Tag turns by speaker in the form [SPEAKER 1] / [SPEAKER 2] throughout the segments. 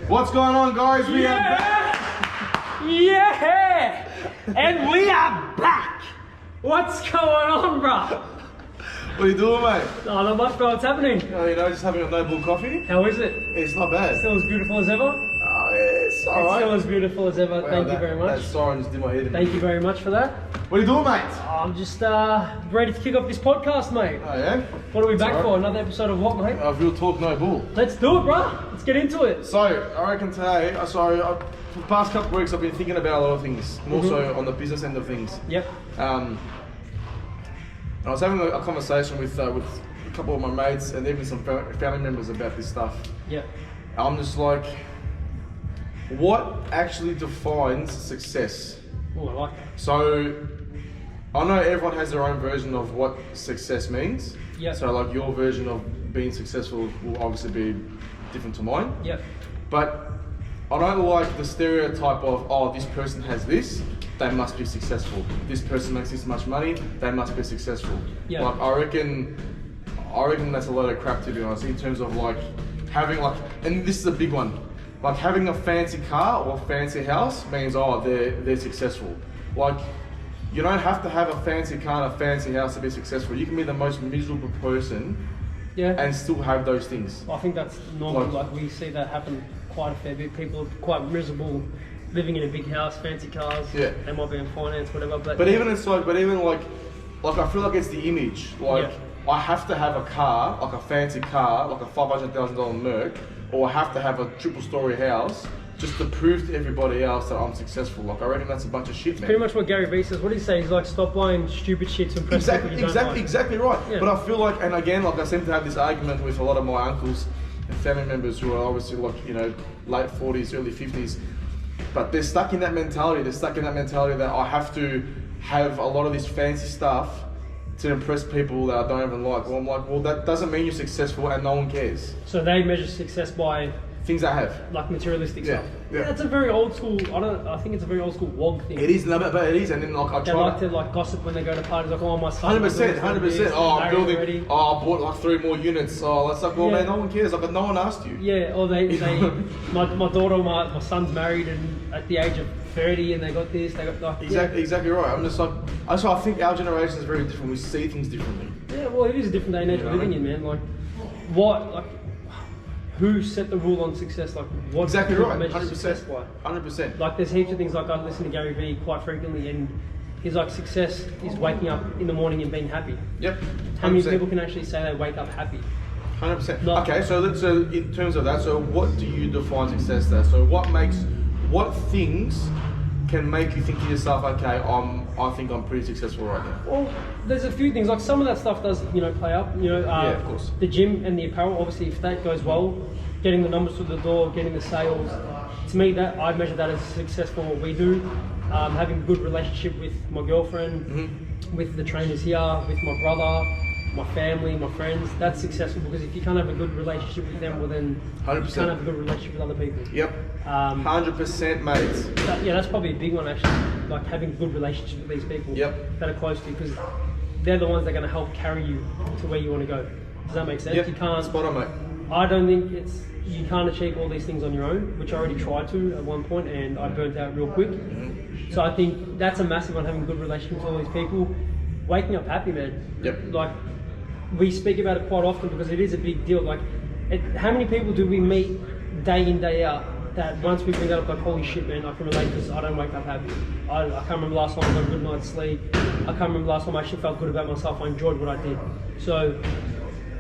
[SPEAKER 1] What's going on, guys? We are back.
[SPEAKER 2] Yeah! And we are back! What's going on, bro?
[SPEAKER 1] What are you doing, mate?
[SPEAKER 2] Oh, not much, bro. What's happening?
[SPEAKER 1] Just having a noble coffee.
[SPEAKER 2] How is it?
[SPEAKER 1] It's not bad.
[SPEAKER 2] Still as beautiful as ever?
[SPEAKER 1] It's alright.
[SPEAKER 2] Still as beautiful as ever.
[SPEAKER 1] Wow,
[SPEAKER 2] Thank you very much.
[SPEAKER 1] That siren just did my head in.
[SPEAKER 2] Thank you very much for that.
[SPEAKER 1] What are you doing, mate?
[SPEAKER 2] I'm just ready to kick off this podcast, mate.
[SPEAKER 1] Oh, yeah?
[SPEAKER 2] What are we back
[SPEAKER 1] Alright.
[SPEAKER 2] for? Another episode of what, mate?
[SPEAKER 1] Real talk, no bull.
[SPEAKER 2] Let's do it, bro. Let's get into it.
[SPEAKER 1] So, I reckon today, for the past couple of weeks, I've been thinking about a lot of things, more so on the business end of things.
[SPEAKER 2] Yep.
[SPEAKER 1] I was having a conversation with a couple of my mates and even some family members about this stuff.
[SPEAKER 2] Yep.
[SPEAKER 1] I'm just like, what actually defines success?
[SPEAKER 2] Oh, I like that.
[SPEAKER 1] So, I know everyone has their own version of what success means.
[SPEAKER 2] Yep.
[SPEAKER 1] So, like, your version of being successful will obviously be different to mine.
[SPEAKER 2] Yep.
[SPEAKER 1] But I don't like the stereotype of, oh, this person has this, they must be successful. This person makes this much money, they must be successful.
[SPEAKER 2] Yeah.
[SPEAKER 1] Like, I reckon that's a load of crap, to be honest, in terms of like having like, and this is a big one, like having a fancy car or a fancy house means, oh, they're successful. Like, you don't have to have a fancy car and a fancy house to be successful. You can be the most miserable person and still have those things.
[SPEAKER 2] I think that's normal. Like we see that happen quite a fair bit. People are quite miserable living in a big house, fancy cars. Yeah. They might be in finance, whatever. But
[SPEAKER 1] even I feel like it's the image. Like, I have to have a car, like a fancy car, like a $500,000 Merc, or I have to have a triple-story house just to prove to everybody else that I'm successful. Like, I reckon that's a bunch of shit, man.
[SPEAKER 2] Pretty much what Gary Vee says. What did he say? He's like, stop buying stupid shit to impress people you don't like.
[SPEAKER 1] Exactly right. Yeah. But I feel like, and again, like I seem to have this argument with a lot of my uncles and family members who are obviously like, late 40s, early 50s. But they're stuck in that mentality. They're stuck in that mentality that I have to have a lot of this fancy stuff to impress people that I don't even like. Well, I'm like, well, that doesn't mean you're successful and no one cares.
[SPEAKER 2] So they measure success by
[SPEAKER 1] things I have,
[SPEAKER 2] like materialistic stuff.
[SPEAKER 1] Yeah,
[SPEAKER 2] that's a very old school. I think it's a very old school wog thing.
[SPEAKER 1] It is, but it is, and then like
[SPEAKER 2] they like to like gossip when they go to parties. Like, oh, my son.
[SPEAKER 1] 100%. Oh, I'm building. Already. Oh, I bought like 3 more units. Oh, that's like, well, man, no one cares. Like, no one asked you.
[SPEAKER 2] Yeah, or they my daughter, my son's married and at the age of 30, and they got this. They got like
[SPEAKER 1] exactly right. I'm just like, I think our generation is very different. We see things differently.
[SPEAKER 2] Yeah, well, it is a different day and age we're living in, man. Like, what, like. Who set the rule on success? Like, what
[SPEAKER 1] exactly right?
[SPEAKER 2] Measure success by?
[SPEAKER 1] 100%.
[SPEAKER 2] Like, there's heaps of things. Like, I listen to Gary Vee quite frequently, and he's like, success is waking up in the morning and being happy. Yep. 100%. How many people can actually say they wake up happy?
[SPEAKER 1] 100%. Okay, so in terms of that, so what do you define success as? So what things can make you think to yourself, okay, I think I'm pretty successful right now?
[SPEAKER 2] Well, there's a few things. Like, some of that stuff does, play up.
[SPEAKER 1] Yeah, of course.
[SPEAKER 2] The gym and the apparel, obviously, if that goes well, getting the numbers through the door, getting the sales. To me, that I measure that as successful. What we do, having a good relationship with my girlfriend, with the trainers here, with my brother, my family, my friends. That's successful, because if you can't have a good relationship with them, well then
[SPEAKER 1] 100%.
[SPEAKER 2] You can't have a good relationship with other people.
[SPEAKER 1] Yep. 100%, mate.
[SPEAKER 2] That's probably a big one, actually. Like, having a good relationship with these people that are close to you, because they're the ones that are going to help carry you to where you want to go. Does that make sense?
[SPEAKER 1] Yep.
[SPEAKER 2] You can't.
[SPEAKER 1] Spot on, mate.
[SPEAKER 2] I don't think you can't achieve all these things on your own, which I already tried to at one point, and I burnt out real quick. So I think that's a massive one, having a good relationship with all these people. Waking up happy, man.
[SPEAKER 1] Yep.
[SPEAKER 2] Like, we speak about it quite often because it is a big deal. Like, how many people do we meet day in, day out that once we bring that up, like, holy shit, man, I can relate because I don't wake up happy. I can't remember last time I got a good night's sleep. I can't remember last time I actually felt good about myself. I enjoyed what I did. So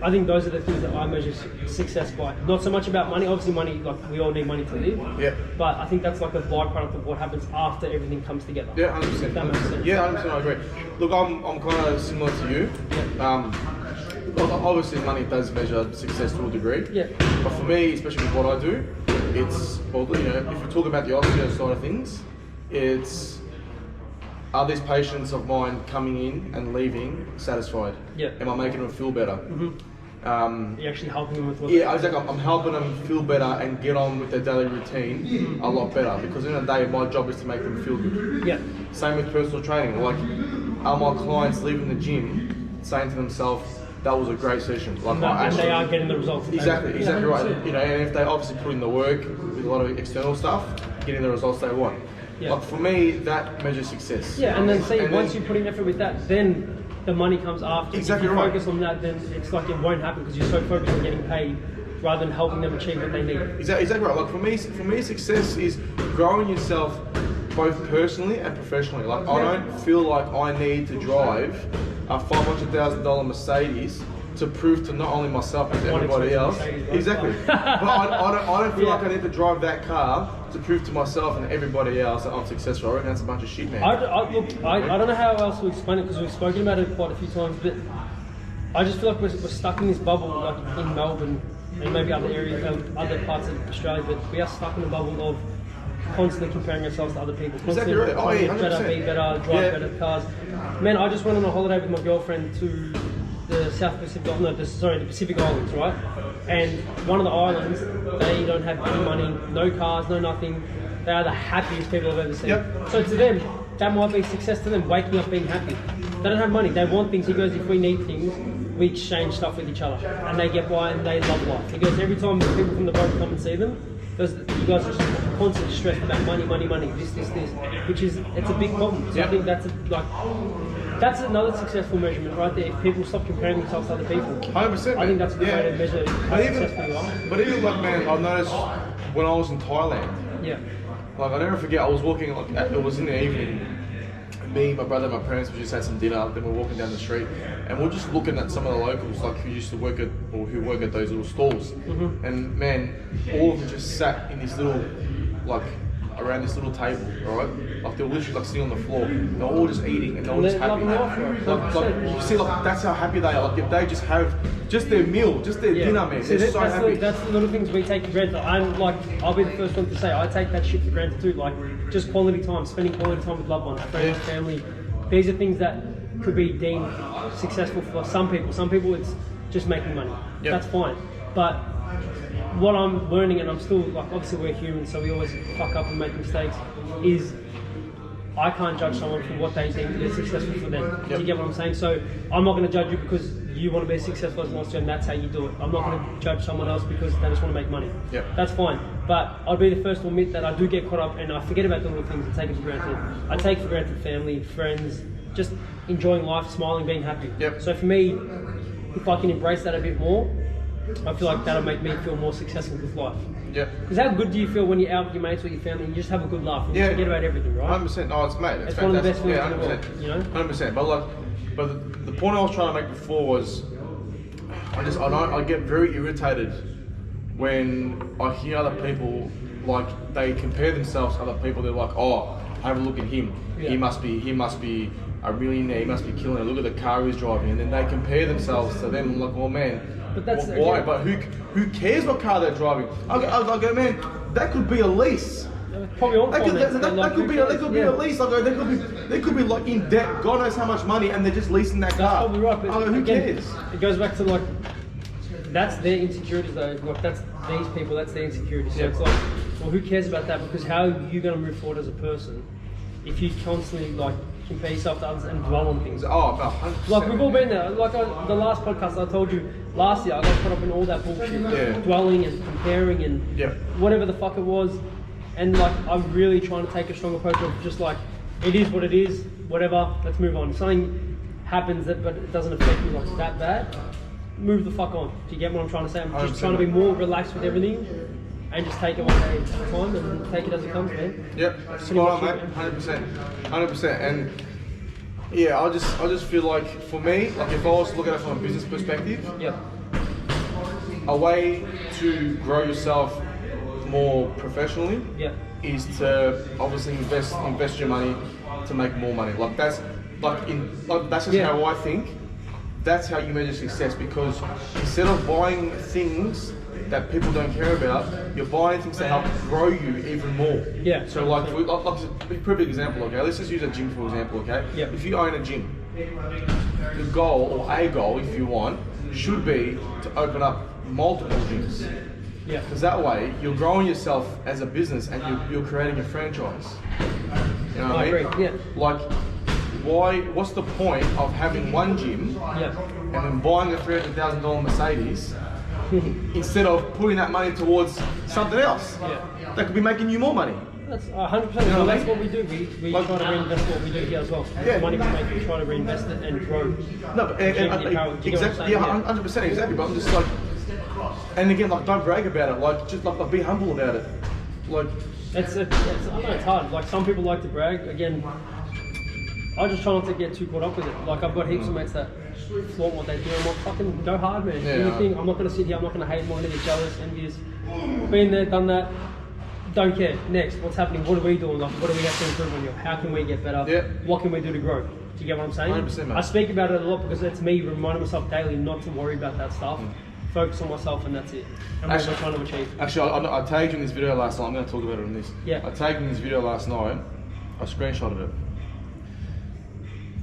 [SPEAKER 2] I think those are the things that I measure success by. Not so much about money. Obviously, money, like, we all need money to live. Yeah. But I think that's like a byproduct of what happens after everything comes together.
[SPEAKER 1] Yeah, 100%.
[SPEAKER 2] That makes sense.
[SPEAKER 1] Yeah, 100%. I agree. Look, I'm kind of similar to you. Yeah. Obviously, money does measure success to a degree. Yeah. But for me, especially with what I do, it's, well, if you talk about the opposite side of things, it's, are these patients of mine coming in and leaving satisfied? Yeah. Am I making them feel better?
[SPEAKER 2] You're actually helping them with what
[SPEAKER 1] exactly. I'm helping them feel better and get on with their daily routine a lot better, because in the day, my job is to make them feel good. Yeah. Same with personal training. Like, are my clients leaving the gym saying to themselves, that was a great session. Like,
[SPEAKER 2] and they are getting the results.
[SPEAKER 1] Exactly right. You know, and if they obviously put in the work with a lot of external stuff, getting the results they want.
[SPEAKER 2] Yeah.
[SPEAKER 1] Like for me, that measures success.
[SPEAKER 2] Yeah, and then once you put in effort with that, then the money comes after.
[SPEAKER 1] Exactly
[SPEAKER 2] if you
[SPEAKER 1] right.
[SPEAKER 2] focus on that, then it's like it won't happen because you're so focused on getting paid rather than helping them achieve what they need.
[SPEAKER 1] Exactly right. Like for me, success is growing yourself both personally and professionally. Like I don't feel like I need to drive a $500,000 Mercedes to prove to not only myself but to everybody else. Exactly. But I don't feel like I need to drive that car to prove to myself and everybody else that I'm successful. I reckon that's a bunch of shit, man.
[SPEAKER 2] Look, I don't know how else to explain it because we've spoken about it quite a few times, but I just feel like we're stuck in this bubble, like in Melbourne and maybe other areas, other parts of Australia, but we are stuck in a bubble of constantly comparing ourselves to other people.
[SPEAKER 1] Exactly right. Oh, yeah, 100%.
[SPEAKER 2] Better, be better, drive better cars. Man, I just went on a holiday with my girlfriend to the the Pacific Islands, right? And one of the islands, they don't have any money, no cars, no nothing. They are the happiest people I've ever seen.
[SPEAKER 1] Yep.
[SPEAKER 2] So to them, that might be success to them, waking up being happy. They don't have money, they want things. He goes, if we need things, we exchange stuff with each other. And they get by and they love life. He goes, every time the people from the boat come and see them, because you guys are just constantly stressed about money, this, which is, it's a big problem. So I think that's another successful measurement right there. If people stop comparing themselves to other people,
[SPEAKER 1] 100%.
[SPEAKER 2] I think that's a good way to measure how successful you are.
[SPEAKER 1] But even like, man, I've noticed when I was in Thailand, like I never forget, I was walking, like it was in the evening, me, my brother, my parents, we just had some dinner, then we're walking down the street, and we're just looking at some of the locals, like who used to work at, or who work at those little stalls, and man, all of them just sat in this little, like, around this little table, right? Like they were literally like sitting on the floor. They were all just eating and they were just happy. Like you see, like that's how happy they are. Like if they just have just their meal, just their dinner, man, they're so happy.
[SPEAKER 2] That's the little things we take for granted. I'll be the first one to say I take that shit for granted too. Like just quality time, spending quality time with loved ones, friends, family. These are things that could be deemed successful for some people. Some people it's just making money. That's fine, but what I'm learning, and I'm still, like, obviously we're humans, so we always fuck up and make mistakes, is I can't judge someone for what they think is successful for them. Do you get what I'm saying? So I'm not going to judge you because you want to be successful as an Australian, and that's how you do it. I'm not going to judge someone else because they just want to make money. That's fine. But I'll be the first to admit that I do get caught up and I forget about the little things and take it for granted. I take for granted family, friends, just enjoying life, smiling, being happy. So for me, if I can embrace that a bit more, I feel like that'll make me feel more successful with life. Because how good do you feel when you're out with your mates or your family and you just have a good laugh and you forget about everything, right?
[SPEAKER 1] 100%. Oh, it's mate.
[SPEAKER 2] It's one of the best feelings in the world, you know?
[SPEAKER 1] 100%. But the point I was trying to make before was, I get very irritated when I hear other people, like they compare themselves to other people. They're like, oh, have a look at him. He must be a millionaire. He must be killing it. Look at the car he's driving, and then they compare themselves to them. I'm like, oh man.
[SPEAKER 2] But that's
[SPEAKER 1] why? But who cares what car they're driving? I go, man, that could be a lease.
[SPEAKER 2] Probably all
[SPEAKER 1] that could be a lease. Like, they could be like in debt. God knows how much money, and they're just leasing that car.
[SPEAKER 2] That's probably right. But
[SPEAKER 1] who cares?
[SPEAKER 2] It goes back to like that's their insecurities though. Like that's these people. That's their insecurities. So it's like, well, who cares about that? Because how are you going to move forward as a person if you constantly like compare yourself to others and dwell on things?
[SPEAKER 1] Oh, no, 100%.
[SPEAKER 2] Like we've all been there. Like the last podcast I told you, last year I got caught up in all that bullshit, dwelling and comparing and whatever the fuck it was. And like I'm really trying to take a strong approach of just like it is what it is, whatever. Let's move on. If something happens but it doesn't affect you like that bad, move the fuck on. Do you get what I'm trying to say? I'm just trying to be more relaxed with everything. And just take it one day at a time and take it as it comes, man.
[SPEAKER 1] Spot on, mate. 100%. And yeah, I just feel like for me, like if I was to look at it from a business perspective, a way to grow yourself more professionally is to obviously invest your money to make more money. Like that's just how I think. That's how you measure success, because instead of buying things that people don't care about, you're buying things that help grow you even more. So like a perfect example, okay? Let's just use a gym for example, okay? If you own a gym, the goal, or a goal if you want, should be to open up multiple gyms. Because that way, you're growing yourself as a business and you're creating a franchise. You know what I mean?
[SPEAKER 2] Agree.
[SPEAKER 1] Like, what's the point of having one gym and then buying a $300,000 Mercedes instead of putting that money towards something else that could be making you more money?
[SPEAKER 2] That's 100%. Well, that's what we do. We try to reinvest what we do here as well. The money we make, we try to reinvest it and grow.
[SPEAKER 1] No, but exactly, 100%, exactly. But I'm just like, and again, like, don't brag about it. Like, just like be humble about it. Like,
[SPEAKER 2] I know it's hard. Like, some people like to brag. Again, I just try not to get too caught up with it. Like, I've got heaps of mates that flaunt what they do. I'm like, fucking go hard, man. Do your thing. I'm not gonna sit here. I'm not gonna hate more, get jealous, envious. Been there, done that. Don't care. Next, what's happening? What are we doing? Like, what do we have to improve on you? How can we get better? What can we do to grow? Do you get what I'm saying?
[SPEAKER 1] 100%, mate.
[SPEAKER 2] I speak about it a lot because it's me reminding myself daily not to worry about that stuff. Focus on myself, and that's it. And what we're trying to achieve.
[SPEAKER 1] Actually, I tagged you in this video last night. I'm going to talk about it on this. I tagged you in this video last night. I screenshotted it.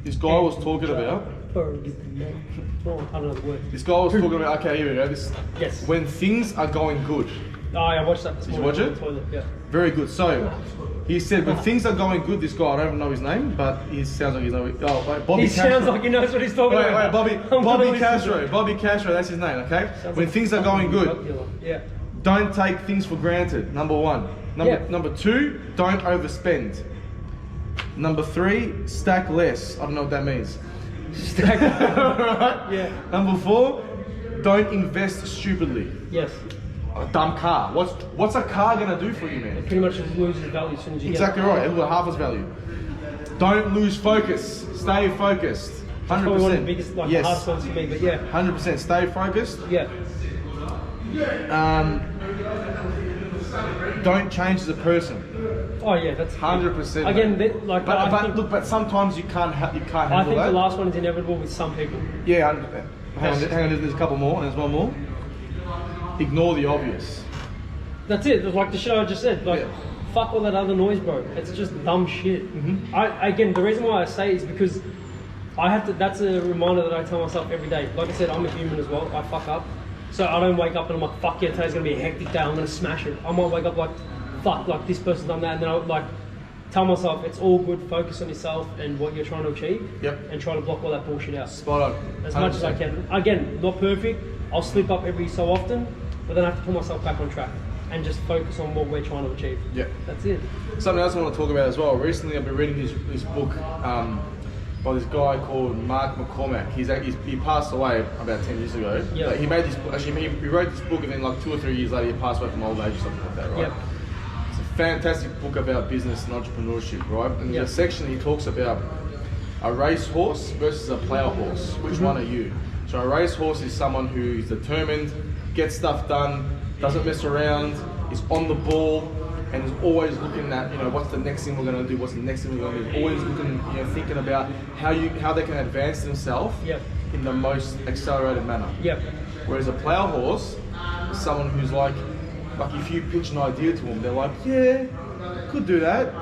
[SPEAKER 1] This guy was talking about.
[SPEAKER 2] I don't know the word.
[SPEAKER 1] This guy was talking about. Okay, here we go.
[SPEAKER 2] Yes.
[SPEAKER 1] When things are going good.
[SPEAKER 2] Oh, yeah, I watched that this morning.
[SPEAKER 1] Did you watch it?
[SPEAKER 2] Toilet, yeah.
[SPEAKER 1] Very good. So, he said when things are going good, this guy, I don't even know his name, but he sounds like he's know. Oh, wait, Bobby.
[SPEAKER 2] He sounds like he knows what he's talking about.
[SPEAKER 1] Bobby Castro. Bobby Castro, that's his name, okay? When things are going good, don't take things for granted, number one. Number two, don't overspend. Number three, stack less. I don't know what that means.
[SPEAKER 2] Stack
[SPEAKER 1] right? Yeah. Number four, don't invest stupidly.
[SPEAKER 2] Yes.
[SPEAKER 1] A dumb car. What's a car gonna do for you, man?
[SPEAKER 2] It pretty much just loses value as soon as you
[SPEAKER 1] exactly
[SPEAKER 2] get it.
[SPEAKER 1] Right. It will half its value. Don't lose focus. Stay focused. 100%.
[SPEAKER 2] That's probably one of the biggest, like, hardest ones for me. But yeah.
[SPEAKER 1] 100%. Stay focused.
[SPEAKER 2] Yeah.
[SPEAKER 1] Don't change as a person.
[SPEAKER 2] Oh yeah, that's
[SPEAKER 1] 100%.
[SPEAKER 2] Again, like,
[SPEAKER 1] but sometimes you can't handle that.
[SPEAKER 2] I think the last one is inevitable with some people.
[SPEAKER 1] Yeah. Hang on. There's a couple more. There's one more. Ignore the obvious.
[SPEAKER 2] That's it. Like the shit I just said. Like, fuck all that other noise, bro. It's just dumb shit. Again, the reason why I say it is because I have to. That's a reminder that I tell myself every day. Like I said, I'm a human as well. I fuck up. So I don't wake up and I'm like, fuck yeah, today's gonna be a hectic day. I'm gonna smash it. I might wake up like, fuck, like this person's done that, and then I would like tell myself it's all good. Focus on yourself and what you're trying to achieve. And try to block all that bullshit out.
[SPEAKER 1] Spot on.
[SPEAKER 2] As much as I can. Again, not perfect. I'll slip up every so often, but then I have to put myself back on track and just focus on what we're trying to achieve. That's it.
[SPEAKER 1] Something else I want to talk about as well. Recently, I've been reading this book by this guy called Mark McCormack. He passed away about 10 years ago. Like, he made this. Actually, he wrote this book, and then like 2 or 3 years later, he passed away from old age or something like that, right? It's a fantastic book about business and entrepreneurship, right? And in a section, he talks about a racehorse versus a plough horse. Which one are you? So a racehorse is someone who is determined, gets stuff done, doesn't mess around, is on the ball, and is always looking at, what's the next thing we're going to do, what's the next thing we're going to do, always looking, thinking about how they can advance themselves in the most accelerated manner. Whereas a plough horse is someone who's like if you pitch an idea to them, they're like, yeah, could do that.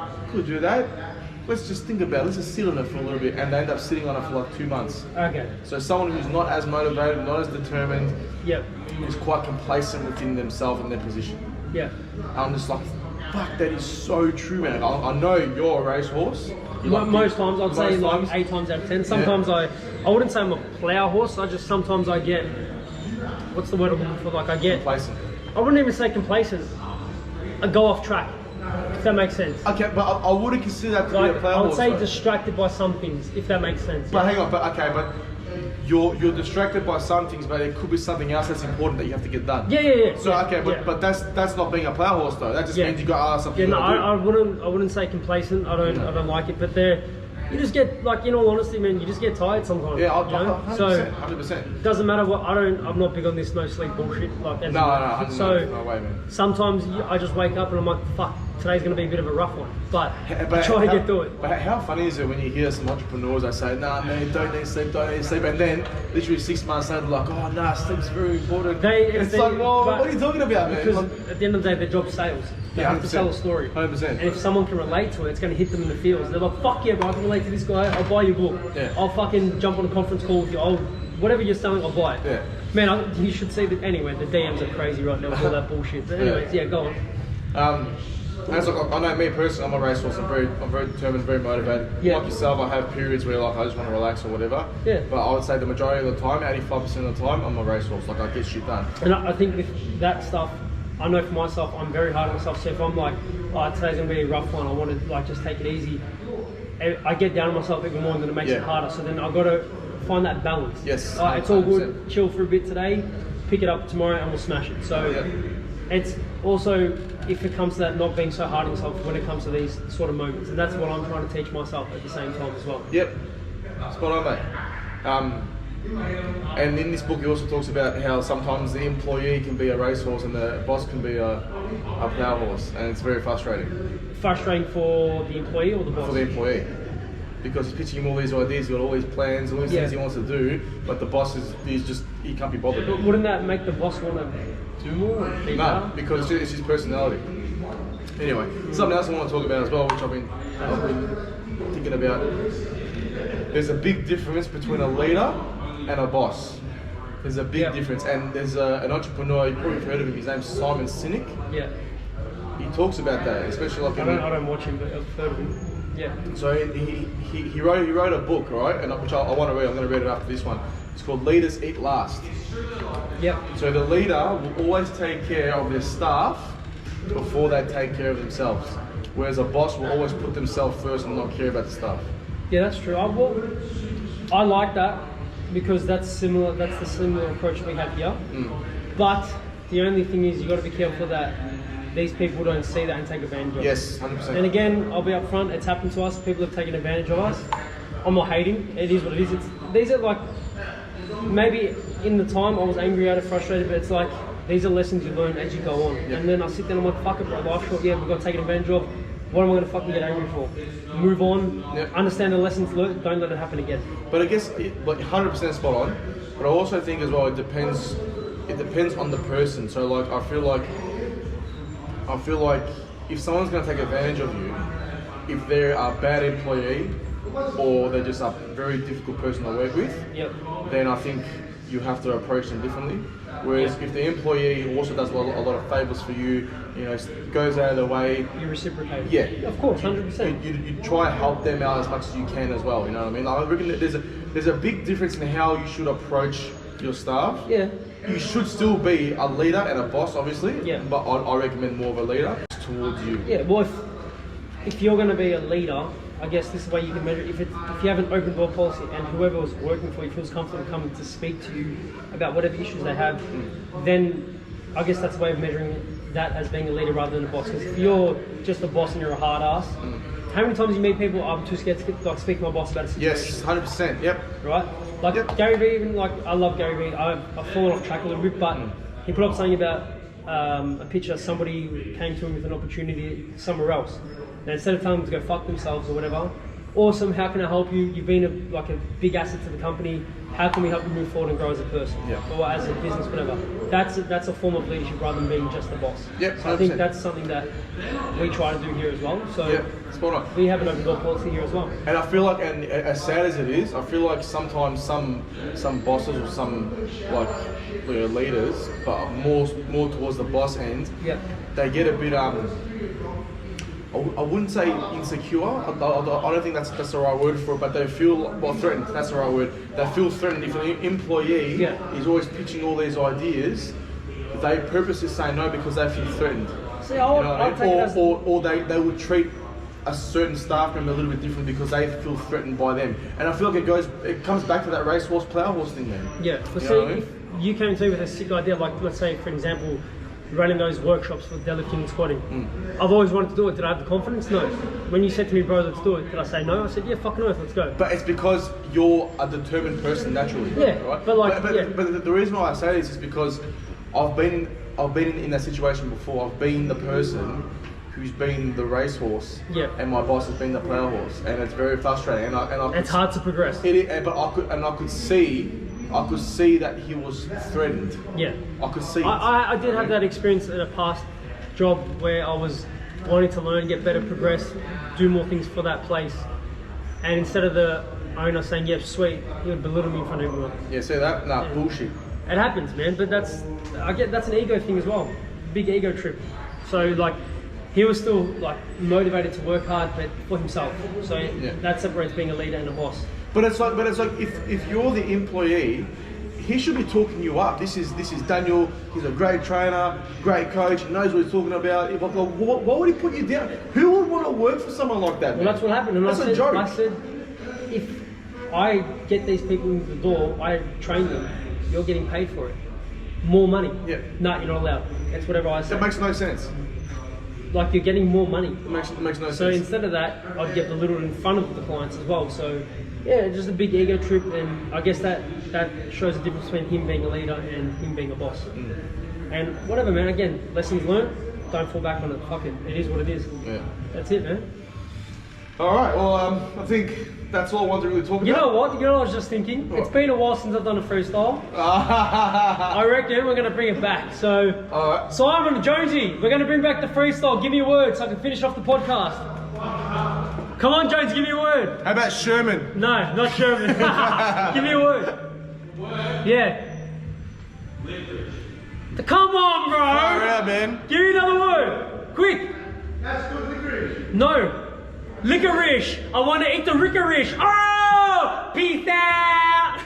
[SPEAKER 1] Let's just think about it, let's just sit on it for a little bit, and they end up sitting on it for like 2 months. So someone who's not as motivated, not as determined, who's quite complacent within themselves and their position. I'm just like, fuck, that is so true, man. I know you're a racehorse.
[SPEAKER 2] Most times, I'd say like 8 times out of 10. Sometimes I wouldn't say I'm a plough horse, sometimes I get, what's the word I'm looking for, like I get...
[SPEAKER 1] Complacent.
[SPEAKER 2] I wouldn't even say complacent, I go off track. If that makes sense.
[SPEAKER 1] Okay, but I wouldn't consider that to be a plough horse.
[SPEAKER 2] I would say distracted by some things, if that makes sense.
[SPEAKER 1] But hang on, but you're distracted by some things, but it could be something else that's important that you have to get done. So but that's not being a plough horse though. That just means you got something.
[SPEAKER 2] I wouldn't say complacent. I don't like it, but you just get, like, in all honesty, man, you just get tired sometimes.
[SPEAKER 1] 100%.
[SPEAKER 2] So
[SPEAKER 1] 100%.
[SPEAKER 2] Doesn't matter what. I'm not big on this no sleep bullshit. Like,
[SPEAKER 1] no.
[SPEAKER 2] So
[SPEAKER 1] no way, man.
[SPEAKER 2] Sometimes I just wake up and I'm like, fuck, today's gonna be a bit of a rough one, but I try to get through it.
[SPEAKER 1] But how funny is it when you hear some entrepreneurs that say, nah, man, don't need sleep, and then literally 6 months later, like, oh, nah, sleep's very important. It's like, well, what are you talking about, man?
[SPEAKER 2] Because at the end of the day, their job's sales. They have to tell a story.
[SPEAKER 1] 100%.
[SPEAKER 2] And if someone can relate to it, it's going to hit them in the feels. They're like, fuck yeah, bro, I can relate to this guy. I'll buy your book. I'll fucking jump on a conference call with you. Whatever you're selling, I'll buy it. Man, you should see that anyway. The DMs are crazy right now with all that bullshit. But anyways, go on.
[SPEAKER 1] And it's like, I know me personally, I'm a racehorse. I'm very determined, very motivated.
[SPEAKER 2] Yeah.
[SPEAKER 1] Like yourself, I have periods where like I just want to relax or whatever.
[SPEAKER 2] Yeah.
[SPEAKER 1] But I would say the majority of the time, 85% of the time, I'm a racehorse. Like I get shit done.
[SPEAKER 2] And I think with that stuff, I know for myself, I'm very hard on myself. So if I'm like, oh, today's gonna be a rough one, I want to like just take it easy. I get down on myself even more, and then it makes it harder. So then I've got to find that balance.
[SPEAKER 1] Yes.
[SPEAKER 2] It's all good. Chill for a bit today, pick it up tomorrow, and we'll smash it. So it's also, if it comes to that, not being so hard on yourself when it comes to these sort of moments, and that's what I'm trying to teach myself at the same time as well.
[SPEAKER 1] Yep. Spot on, mate. And in this book, he also talks about how sometimes the employee can be a racehorse and the boss can be a plough horse, and it's very frustrating.
[SPEAKER 2] Frustrating for the employee or the boss?
[SPEAKER 1] For the employee. Because he's pitching him all these ideas, he's got all these plans, all these things he wants to do, but the boss he can't be bothered.
[SPEAKER 2] But wouldn't that make the boss want to do more?
[SPEAKER 1] No, because it's his personality. Anyway, something else I want to talk about as well, which I've been thinking about. There's a big difference between a leader and a boss. There's a big difference, and there's an entrepreneur, you've probably heard of him, his name's Simon Sinek.
[SPEAKER 2] Yeah.
[SPEAKER 1] He talks about that, especially like
[SPEAKER 2] I don't watch him, but I've heard of him. Yeah.
[SPEAKER 1] So he wrote a book, right? And which I want to read. I'm going to read it after this one. It's called Leaders Eat Last.
[SPEAKER 2] Yep.
[SPEAKER 1] So the leader will always take care of their staff before they take care of themselves, whereas a boss will always put themselves first and not care about the staff.
[SPEAKER 2] Yeah, that's true. I like that because that's similar. That's the similar approach we have here. But the only thing is, you got to be careful that these people don't see that and take advantage of it.
[SPEAKER 1] Yes, 100%.
[SPEAKER 2] And again, I'll be upfront. It's happened to us. People have taken advantage of us. I'm not hating. It is what it is. These are like, maybe in the time I was angry at it, frustrated, but it's like these are lessons you learn as you go on. And then I sit there and I'm like, fuck it, bro. Life's short. Yeah, we've got to take advantage of. What am I going to fucking get angry for? Move on. Understand the lessons learned. Don't let it happen again. But
[SPEAKER 1] I guess, like 100% spot on. But I also think as well, it depends on the person. So like, I feel like if someone's going to take advantage of you, if they're a bad employee or they're just a very difficult person to work with, then I think you have to approach them differently. Whereas if the employee also does a lot of favours for you, you know, goes out of their way,
[SPEAKER 2] you reciprocate.
[SPEAKER 1] Yeah,
[SPEAKER 2] of course, 100%.
[SPEAKER 1] You try and help them out as much as you can as well. You know what I mean? Like, I reckon that there's a big difference in how you should approach your staff.
[SPEAKER 2] Yeah.
[SPEAKER 1] You should still be a leader and a boss, obviously.
[SPEAKER 2] Yeah.
[SPEAKER 1] But I recommend more of a leader towards you.
[SPEAKER 2] Yeah. Well, if you're going to be a leader, I guess this is the way you can measure it. If you have an open door policy and whoever was working for you feels comfortable coming to speak to you about whatever issues they have, then I guess that's the way of measuring that as being a leader rather than a boss. Because if you're just a boss and you're a hard ass, how many times you meet people, I'm too scared to speak to my boss about a situation?
[SPEAKER 1] Yes, 100%, yep.
[SPEAKER 2] Right? Like Gary Vee, even like, I love Gary Vee. I've fallen off track a little bit, but he put up something about a picture, somebody came to him with an opportunity somewhere else. And instead of telling them to go fuck themselves or whatever, awesome, how can I help you? You've been a big asset to the company. How can we help you move forward and grow as a person? Or as a business, whatever. That's a form of leadership rather than being just the boss. So I think that's something that we try to do here as well. So
[SPEAKER 1] spot on.
[SPEAKER 2] we have an open door policy here as well.
[SPEAKER 1] And I feel like, and as sad as it is, I feel like sometimes some bosses or some leaders, but more towards the boss end, they get a bit I wouldn't say insecure. I don't think that's the right word for it, but they feel threatened. That's the right word. They feel threatened if an employee is always pitching all these ideas. They purposely say no because they feel threatened.
[SPEAKER 2] See, or
[SPEAKER 1] they would treat a certain staff member a little bit different because they feel threatened by them. And I feel like it comes back to that racehorse plough horse thing then.
[SPEAKER 2] Yeah. But see, if you came to me with a sick idea, like let's say for example, running those workshops for deadlifting and squatting. I've always wanted to do it. Did I have the confidence? No. When you said to me, bro, let's do it, did I say no? I said, yeah, fucking oath, let's go.
[SPEAKER 1] But it's because you're a determined person naturally.
[SPEAKER 2] Yeah,
[SPEAKER 1] right?
[SPEAKER 2] But
[SPEAKER 1] the reason why I say this is because I've been in that situation before. I've been the person who's been the racehorse, and my boss has been the plough horse, and it's very frustrating. And
[SPEAKER 2] it's hard to progress.
[SPEAKER 1] But I could see that he was threatened.
[SPEAKER 2] Yeah.
[SPEAKER 1] I could see it.
[SPEAKER 2] I did have that experience in a past job where I was wanting to learn, get better, progress, do more things for that place. And instead of the owner saying, yeah, sweet, he would belittle me in front of everyone.
[SPEAKER 1] Yeah, see that? Nah, bullshit.
[SPEAKER 2] It happens, man, but that's an ego thing as well. Big ego trip. So like, he was still like motivated to work hard, but for himself. So that separates being a leader and a boss.
[SPEAKER 1] But it's like if you're the employee, he should be talking you up. This is Daniel. He's a great trainer, great coach. He knows what he's talking about. Why would he put you down? Who would want to work for someone like that?
[SPEAKER 2] Well, that's what happened. And
[SPEAKER 1] that's
[SPEAKER 2] I said, if I get these people in the door, I train them. You're getting paid for it. More money.
[SPEAKER 1] Yeah.
[SPEAKER 2] No, you're not allowed. That's whatever I said.
[SPEAKER 1] That makes no sense.
[SPEAKER 2] Like you're getting more money.
[SPEAKER 1] It makes no sense.
[SPEAKER 2] So instead of that, I'd get belittled in front of the clients as well. So yeah, just a big ego trip, and I guess that shows the difference between him being a leader and him being a boss. And whatever, man. Again, lessons learned. Don't fall back on it. Fuck it. It is what it is.
[SPEAKER 1] Yeah.
[SPEAKER 2] That's it, man.
[SPEAKER 1] All right. Well, I think that's all I wanted to really talk about.
[SPEAKER 2] You know what? I was just thinking. It's been a while since I've done a freestyle. I reckon we're gonna bring it back. So,
[SPEAKER 1] all right.
[SPEAKER 2] Simon, Jonesy, we're gonna bring back the freestyle. Give me a word so I can finish off the podcast. Come on, Jones, give me a word.
[SPEAKER 1] How about Sherman?
[SPEAKER 2] No, not Sherman. Give me a word. Yeah.
[SPEAKER 3] Licorice.
[SPEAKER 2] Come on, bro.
[SPEAKER 1] Fire out, man.
[SPEAKER 2] Give me another word. Quick.
[SPEAKER 3] That's good licorice.
[SPEAKER 2] No. Licorice. I want to eat the licorice. Oh! Peace out.